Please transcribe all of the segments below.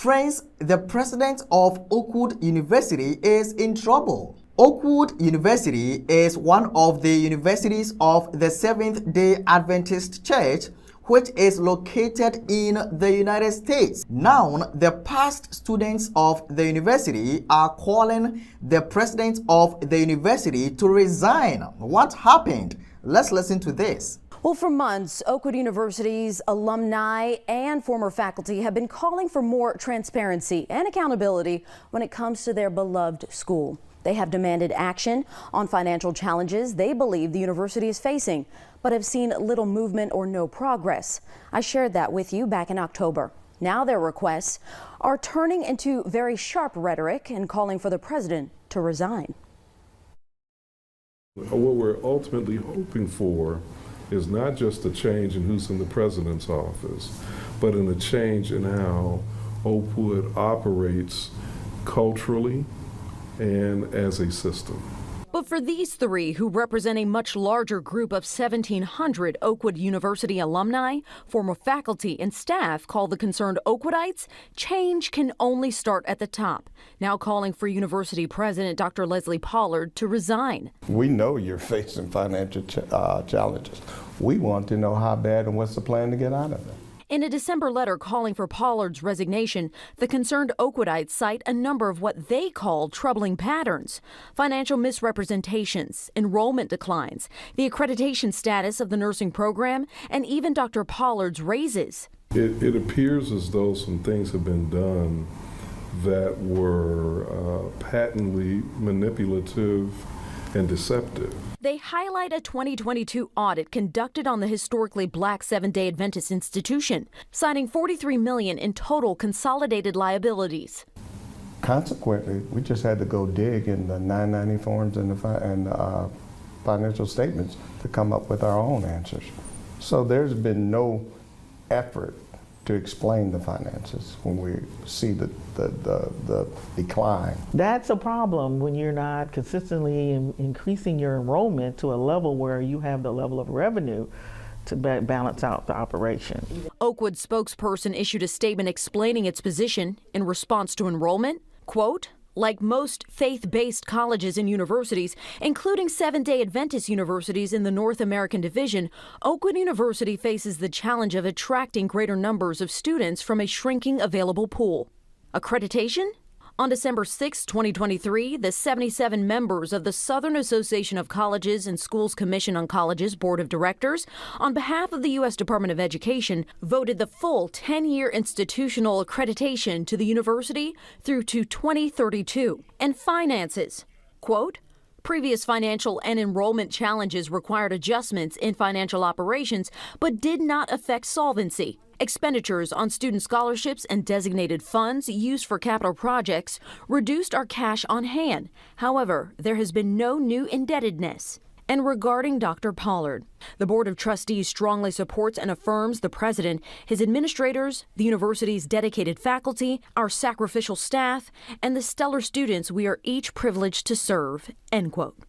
Friends, the president of Oakwood University is in trouble. Oakwood University is one of the universities of the Seventh-day Adventist Church, which is located in the United States. Now, the past students of the university are calling the president of the university to resign. What happened? Let's listen to this. Well, for months, Oakwood University's alumni and former faculty have been calling for more transparency and accountability when it comes to their beloved school. They have demanded action on financial challenges they believe the university is facing, but have seen little movement or no progress. I shared that with you back in October. Now their requests are turning into very sharp rhetoric and calling for the president to resign. What we're ultimately hoping for is not just a change in who's in the president's office, but in a change in how Oakwood operates culturally and as a system. But for these three, who represent a much larger group of 1,700 Oakwood University alumni, former faculty and staff call the concerned Oakwoodites, change can only start at the top. Now calling for University President Dr. Leslie Pollard to resign. We know you're facing financial challenges. We want to know how bad and what's the plan to get out of it. In a December letter calling for Pollard's resignation, the concerned Oakwoodites cite a number of what they call troubling patterns: financial misrepresentations, enrollment declines, the accreditation status of the nursing program, and even Dr. Pollard's raises. It appears as though some things have been done that were patently manipulative and deceptive. They highlight a 2022 audit conducted on the historically black Seventh-day Adventist institution, citing $43 million in total consolidated liabilities. Consequently, we just had to go dig in the 990 forms and the financial statements to come up with our own answers. So there's been no effort to explain the finances when we see the decline. That's a problem when you're not consistently increasing your enrollment to a level where you have the level of revenue to balance out the operation. Oakwood spokesperson issued a statement explaining its position in response to enrollment. Quote, "Like most faith-based colleges and universities, including Seventh-day Adventist universities in the North American Division, Oakwood University faces the challenge of attracting greater numbers of students from a shrinking available pool." Accreditation? On December 6, 2023, the 77 members of the Southern Association of Colleges and Schools Commission on Colleges Board of Directors, on behalf of the U.S. Department of Education, voted the full 10-year institutional accreditation to the university through to 2032. And finances. Quote, "Previous financial and enrollment challenges required adjustments in financial operations, but did not affect solvency. Expenditures on student scholarships and designated funds used for capital projects reduced our cash on hand. However, there has been no new indebtedness." And regarding Dr. Pollard, the Board of Trustees strongly supports and affirms the president, his administrators, the university's dedicated faculty, our sacrificial staff, and the stellar students we are each privileged to serve. End quote.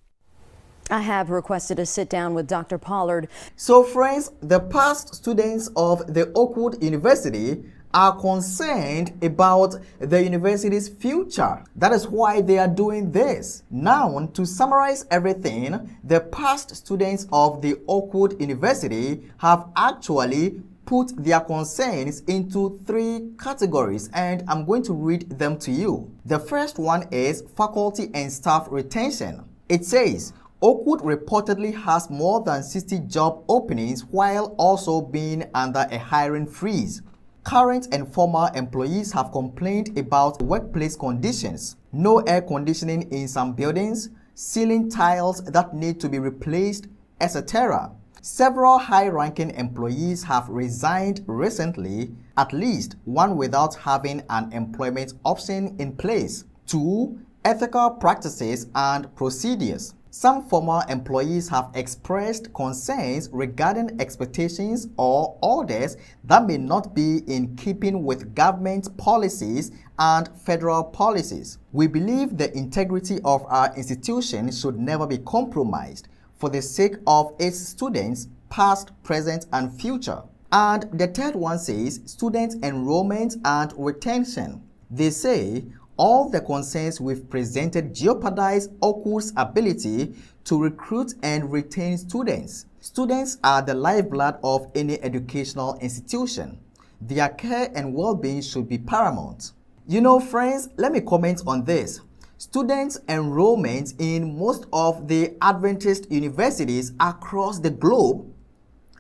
I have requested a sit down with Dr. Pollard. So friends, the past students of the Oakwood University are concerned about the university's future. That is why they are doing this. Now, to summarize everything, the past students of the Oakwood University have actually put their concerns into three categories, and I'm going to read them to you. The first one is faculty and staff retention. It says, Oakwood reportedly has more than 60 job openings while also being under a hiring freeze. Current and former employees have complained about workplace conditions, no air conditioning in some buildings, ceiling tiles that need to be replaced, etc. Several high-ranking employees have resigned recently, at least one without having an employment option in place. 2. Ethical practices and procedures. Some former employees have expressed concerns regarding expectations or orders that may not be in keeping with government policies and federal policies. We believe the integrity of our institution should never be compromised for the sake of its students, past, present, and future. And the third one says student enrollment and retention. They say all the concerns we've presented jeopardize Oakwood's ability to recruit and retain students. Students are the lifeblood of any educational institution. Their care and well-being should be paramount. You know, friends, let me comment on this. Student enrollment in most of the Adventist universities across the globe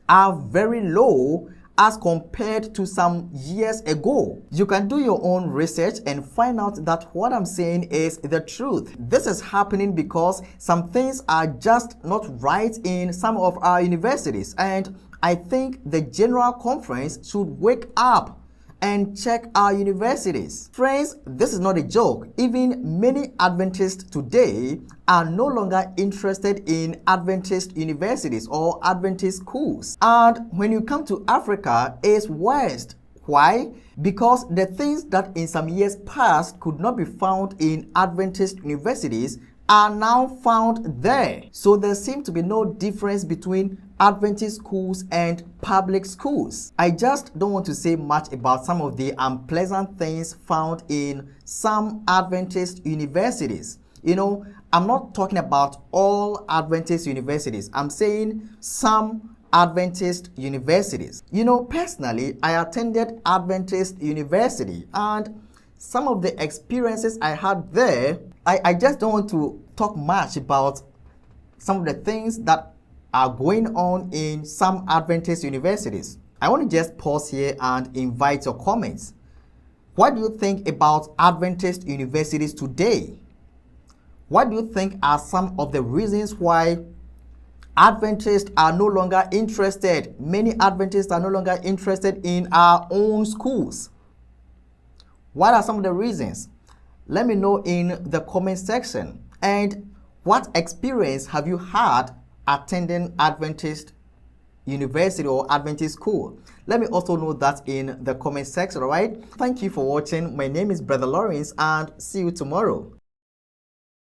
are very low as compared to some years ago. You can do your own research and find out that what I'm saying is the truth. This is happening because some things are just not right in some of our universities, and I think the General Conference should wake up and check our universities. Friends, this is not a joke. Even many Adventists today are no longer interested in Adventist universities or Adventist schools. And when you come to Africa, it's worst. Why? Because the things that in some years past could not be found in Adventist universities are now found there. So there seems to be no difference between Adventist schools and public schools. I just don't want to say much about some of the unpleasant things found in some Adventist universities. You know, I'm not talking about all Adventist universities. I'm saying some Adventist universities. You know, personally, I attended Adventist University, and some of the experiences I had there, I just don't want to talk much about some of the things that are going on in some Adventist universities. I want to just pause here and invite your comments. What do you think about Adventist universities today? What do you think are some of the reasons why Adventists are no longer interested? Many Adventists are no longer interested in our own schools. What are some of the reasons? Let me know in the comment section. And what experience have you had attending Adventist University or Adventist school? Let me also know that in the comment section, all right? Thank you for watching. My name is Brother Lawrence, and see you tomorrow.